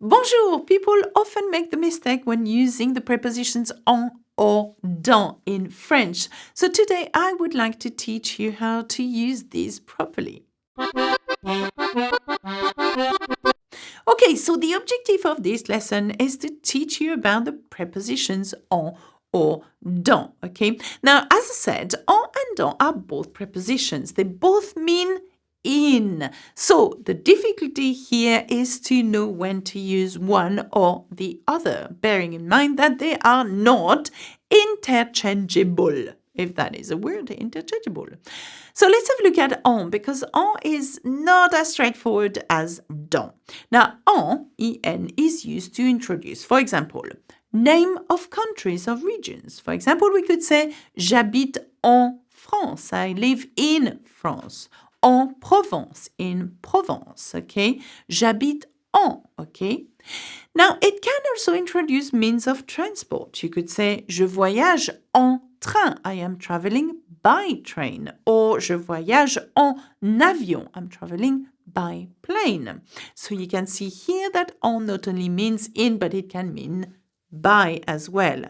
Bonjour! People often make the mistake when using the prepositions en or dans in French. So today I would like to teach you how to use these properly. Okay, so the objective of this lesson is to teach you about the prepositions en or dans, okay? Now, as I said, en and dans are both prepositions. They both mean in. So the difficulty here is to know when to use one or the other, bearing in mind that they are not interchangeable, if that is a word, interchangeable. So let's have a look at en, because en is not as straightforward as dans. Now, en is used to introduce, for example, name of countries, of regions. For example, we could say, j'habite en France. I live in France. En Provence, in Provence, okay? J'habite en, okay? Now, it can also introduce means of transport. You could say, je voyage en train. I am traveling by train. Or, je voyage en avion. I'm traveling by plane. So you can see here that en not only means in, but it can mean by as well.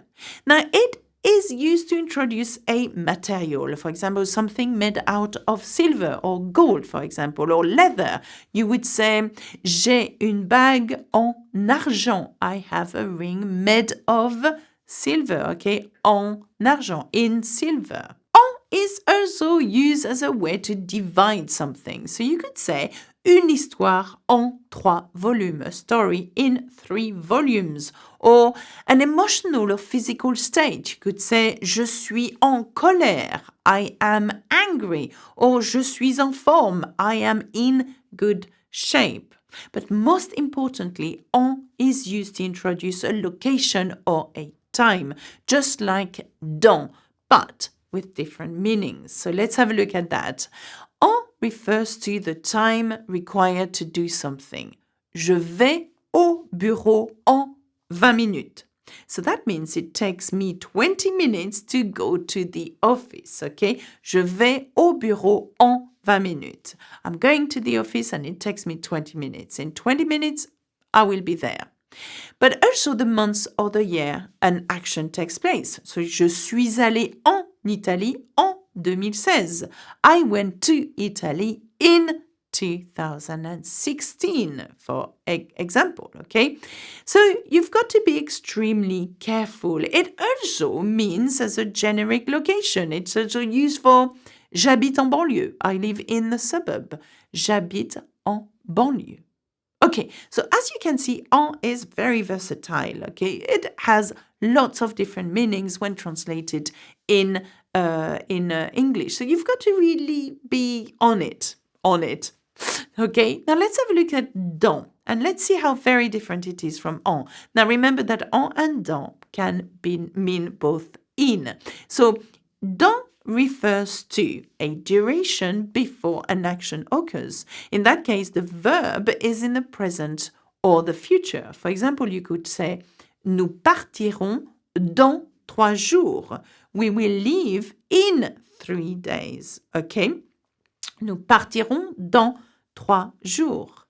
Now, it is used to introduce a material, for example, something made out of silver or gold, for example, or leather. You would say, j'ai une bague en argent. I have a ring made of silver, okay? En argent, in silver. En is also used as a way to divide something. So you could say, une histoire en 3 volumes, a story in 3 volumes. Or an emotional or physical state. You could say, je suis en colère, I am angry. Or je suis en forme, I am in good shape. But most importantly, en is used to introduce a location or a time, just like dans, but with different meanings. So let's have a look at that. En refers to the time required to do something. Je vais au bureau en 20 minutes. So that means it takes me 20 minutes to go to the office, okay? Je vais au bureau en 20 minutes. I'm going to the office and it takes me 20 minutes. In 20 minutes, I will be there. But also the months or the year an action takes place. So, je suis allé en Italie en 2016. I went to Italy in 2016, for example, okay? So you've got to be extremely careful. It also means as a generic location. It's also used for j'habite en banlieue. I live in the suburb. J'habite en banlieue. Okay, so as you can see, en is very versatile, okay? It has lots of different meanings when translated in English. So you've got to really be on it. Okay, now let's have a look at dans, and let's see how very different it is from en. Now remember that en and dans can mean both in. So dans refers to a duration before an action occurs. In that case, the verb is in the present or the future. For example, you could say, nous partirons dans 3 jours. We will leave in 3 days. Okay? Nous partirons dans 3 jours.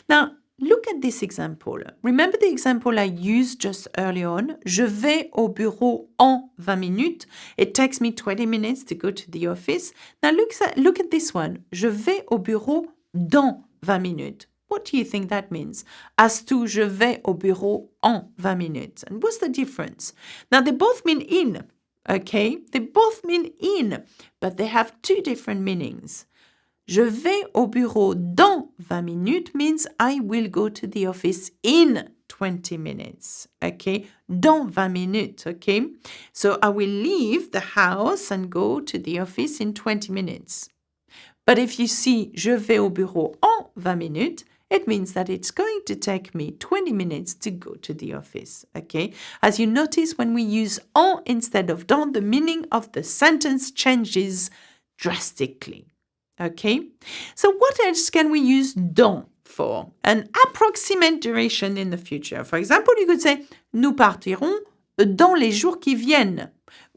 Now, look at this example. Remember the example I used just earlier on? Je vais au bureau en 20 minutes. It takes me 20 minutes to go to the office. Now look at this one. Je vais au bureau dans 20 minutes. What do you think that means? As to je vais au bureau en 20 minutes. And what's the difference? Now they both mean in, okay? They both mean in, but they have 2 different meanings. Je vais au bureau dans 20 minutes means I will go to the office in 20 minutes, okay? Dans 20 minutes, okay? So I will leave the house and go to the office in 20 minutes. But if you see je vais au bureau en 20 minutes, it means that it's going to take me 20 minutes to go to the office, okay? As you notice, when we use en instead of dans, the meaning of the sentence changes drastically. Okay, so what else can we use dans for? An approximate duration in the future. For example, you could say, nous partirons dans les jours qui viennent.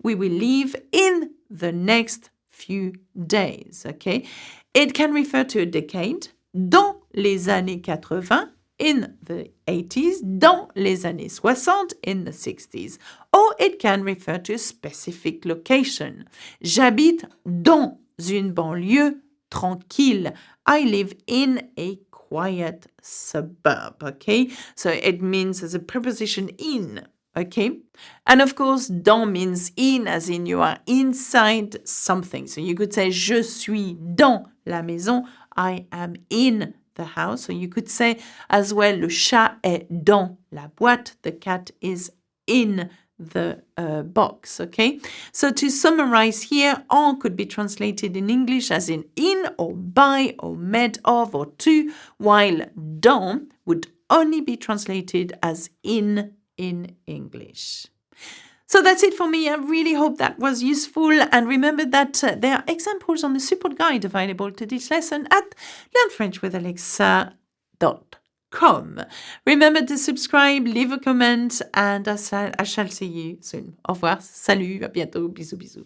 We will leave in the next few days. Okay, it can refer to a decade. Dans les années 80, in the 80s, dans les années 60, in the 60s. Or it can refer to a specific location. J'habite dans une banlieue tranquille. I live in a quiet suburb, okay? So it means as a preposition in, okay? And of course, dans means in, as in you are inside something. So you could say, je suis dans la maison. I am in the house. So you could say as well, le chat est dans la boîte. The cat is in the box, okay? So to summarize here, en could be translated in English as in or by or made of or to, while dans would only be translated as in English. So that's it for me. I really hope that was useful. And remember that there are examples on the support guide available to this lesson at learnfrenchwithalexa.com. Remember to subscribe, leave a comment, and I shall see you soon. Au revoir, salut, à bientôt, bisous, bisous.